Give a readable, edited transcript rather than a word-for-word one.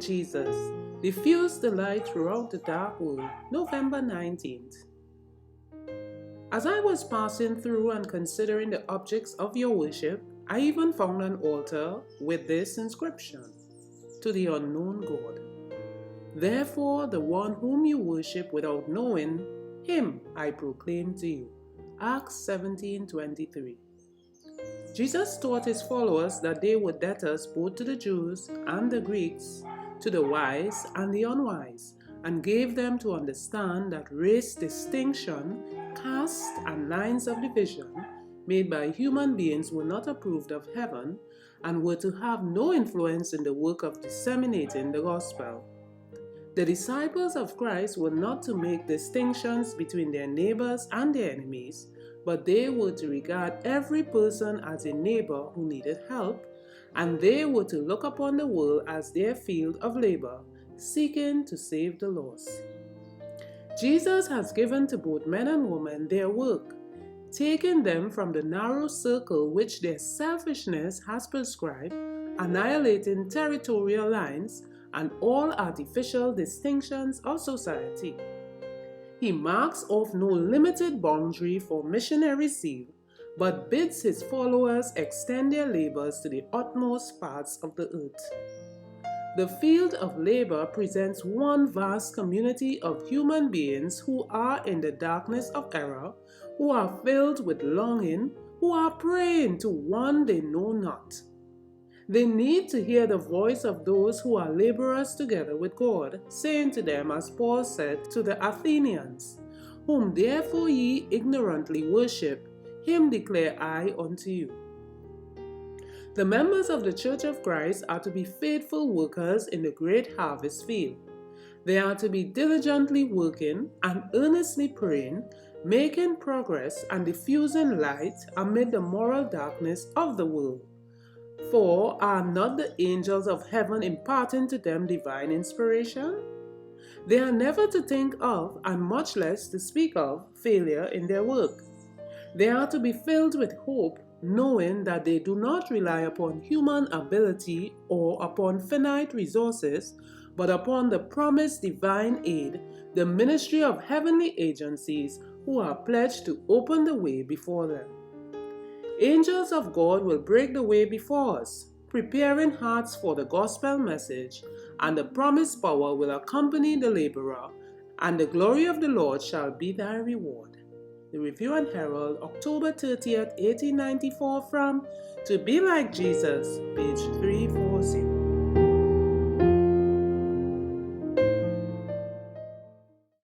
like Jesus, diffuse the light throughout the dark world, November 19th. As I was passing through and considering the objects of your worship, I even found an altar with this inscription: to the unknown God. Therefore, the one whom you worship without knowing, him I proclaim to you. Acts 17:23. Jesus taught his followers that they were debtors both to the Jews and the Greeks, to the wise and the unwise, and gave them to understand that race distinction, caste, and lines of division made by human beings were not approved of heaven and were to have no influence in the work of disseminating the gospel. The disciples of Christ were not to make distinctions between their neighbors and their enemies, but they were to regard every person as a neighbor who needed help, and they were to look upon the world as their field of labor, seeking to save the lost. Jesus has given to both men and women their work, taking them from the narrow circle which their selfishness has prescribed, annihilating territorial lines and all artificial distinctions of society. He marks off no limited boundary for missionary zeal, but bids his followers extend their labors to the utmost parts of the earth. The field of labor presents one vast community of human beings who are in the darkness of error, who are filled with longing, who are praying to one they know not. They need to hear the voice of those who are laborers together with God, saying to them, as Paul said to the Athenians, "Whom therefore ye ignorantly worship, him declare I unto you." The members of the Church of Christ are to be faithful workers in the great harvest field. They are to be diligently working and earnestly praying, making progress and diffusing light amid the moral darkness of the world. For are not the angels of heaven imparting to them divine inspiration? They are never to think of, and much less to speak of, failure in their work. They are to be filled with hope, knowing that they do not rely upon human ability or upon finite resources, but upon the promised divine aid, the ministry of heavenly agencies who are pledged to open the way before them. Angels of God will break the way before us, preparing hearts for the gospel message, and the promised power will accompany the laborer, and the glory of the Lord shall be thy reward. The Review and Herald, October 30th, 1894, from To Be Like Jesus, page 340.